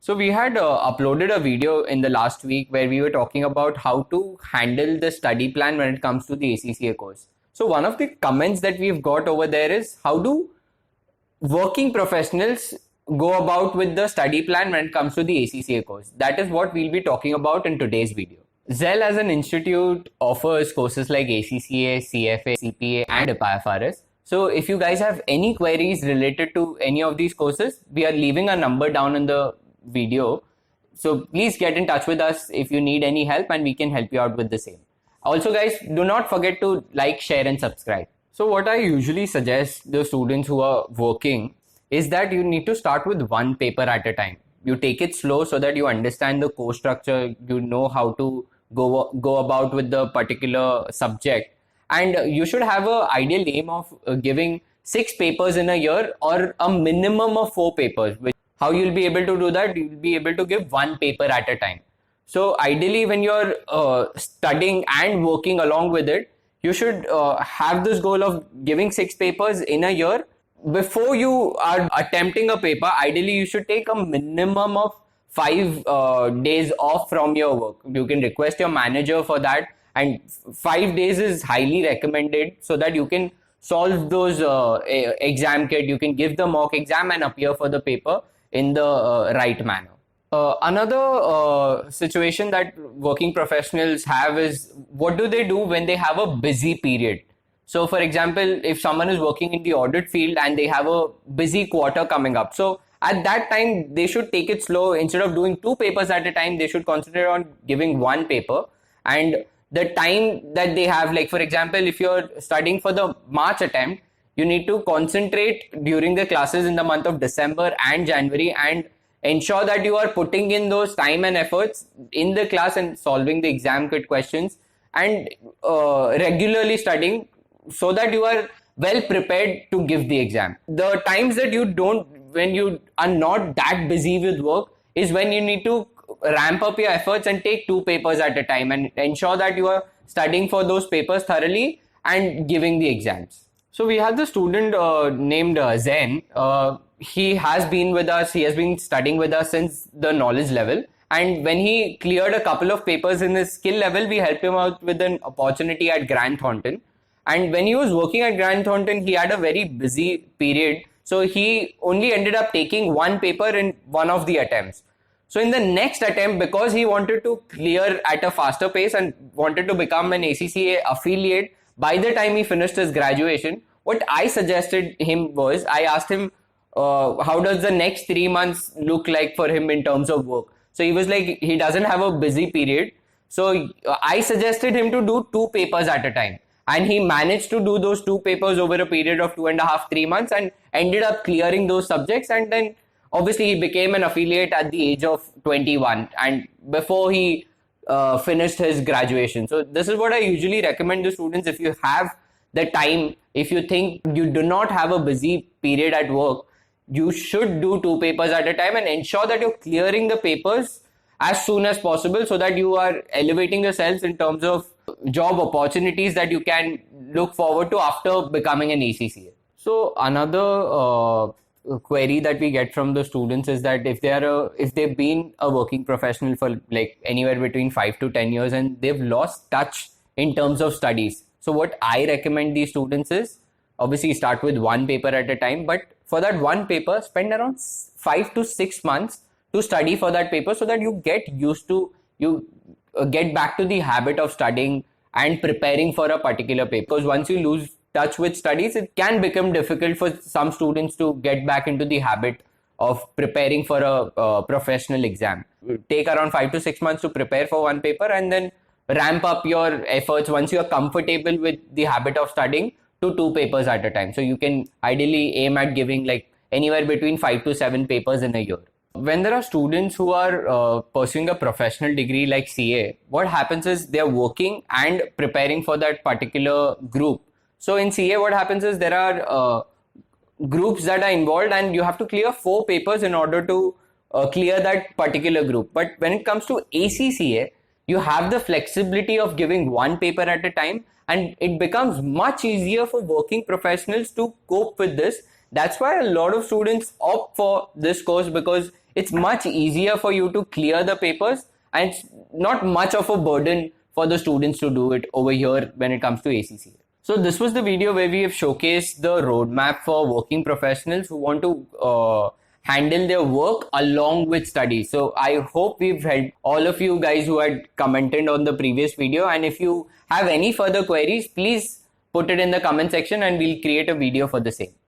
So we had uploaded a video in the last week where we were talking about how to handle the study plan when it comes to the ACCA course. So one of the comments that we've got over there is, how do working professionals go about with the study plan when it comes to the ACCA course? That is what we'll be talking about in today's video. Zell as an institute offers courses like ACCA, CFA, CPA, and IFRS. So if you guys have any queries related to any of these courses, we are leaving a number down in the video. So please get in touch with us if you need any help, and we can help you out with the same. Also, guys, do not forget to like, share, and subscribe. So what I usually suggest the students who are working is that you need to start with one paper at a time. You take it slow so that you understand the course structure, you know how to go about with the particular subject, and you should have an ideal aim of giving 6 papers in a year or a minimum of 4 papers. How you'll be able to do that? You'll be able to give one paper at a time. So ideally, when you're studying and working along with it, you should have this goal of giving 6 papers in a year. Before you are attempting a paper, ideally you should take a minimum of 5 days off from your work. You can request your manager for that, and 5 days is highly recommended so that you can solve those exam kit, you can give the mock exam and appear for the paper in the right manner. Another situation that working professionals have is, what do they do when they have a busy period? So for example, if someone is working in the audit field and they have a busy quarter coming up, so at that time they should take it slow. Instead of doing 2 papers at a time, they should concentrate on giving 1 paper. And the time that they have, like for example, if you're studying for the March attempt, you need to concentrate during the classes in the month of December and January, and ensure that you are putting in those time and efforts in the class and solving the exam kit questions, and regularly studying so that you are well prepared to give the exam. The times that you don't, when you are not that busy with work, is when you need to ramp up your efforts and take 2 papers at a time and ensure that you are studying for those papers thoroughly and giving the exams. So we have the student named Zen. He has been with us, he has been studying with us since the knowledge level. And when he cleared a couple of papers in his skill level, we helped him out with an opportunity at Grant Thornton. And when he was working at Grant Thornton, he had a very busy period. So he only ended up taking 1 paper in one of the attempts. So in the next attempt, because he wanted to clear at a faster pace and wanted to become an ACCA affiliate by the time he finished his graduation, what I suggested him was, I asked him, how does the next 3 months look like for him in terms of work? So he was like, he doesn't have a busy period. So I suggested him to do 2 papers at a time. And he managed to do those 2 papers over a period of 2.5, 3 months and ended up clearing those subjects. And then obviously he became an affiliate at the age of 21 and before he finished his graduation. So this is what I usually recommend to students. If you have the time, if you think you do not have a busy period at work, you should do 2 papers at a time and ensure that you're clearing the papers as soon as possible so that you are elevating yourselves in terms of job opportunities that you can look forward to after becoming an ACCA. So another query that we get from the students is that if they've been a working professional for like anywhere between 5 to 10 years and they've lost touch in terms of studies. So what I recommend these students is, obviously start with 1 paper at a time, but for that 1 paper, spend around 5 to 6 months to study for that paper so that you get used to, you get back to the habit of studying and preparing for a particular paper. Because once you lose touch with studies, it can become difficult for some students to get back into the habit of preparing for a professional exam. Take around 5 to 6 months to prepare for 1 paper and then ramp up your efforts once you are comfortable with the habit of studying to 2 papers at a time. So you can ideally aim at giving like anywhere between 5 to 7 papers in a year. When there are students who are pursuing a professional degree like CA, what happens is they're working and preparing for that particular group. So in CA, what happens is there are groups that are involved and you have to clear 4 papers in order to clear that particular group. But when it comes to ACCA, you have the flexibility of giving 1 paper at a time, and it becomes much easier for working professionals to cope with this. That's why a lot of students opt for this course, because it's much easier for you to clear the papers, and it's not much of a burden for the students to do it over here when it comes to ACCA. So this was the video where we have showcased the roadmap for working professionals who want to handle their work along with studies. So I hope we've helped all of you guys who had commented on the previous video. And if you have any further queries, please put it in the comment section and we'll create a video for the same.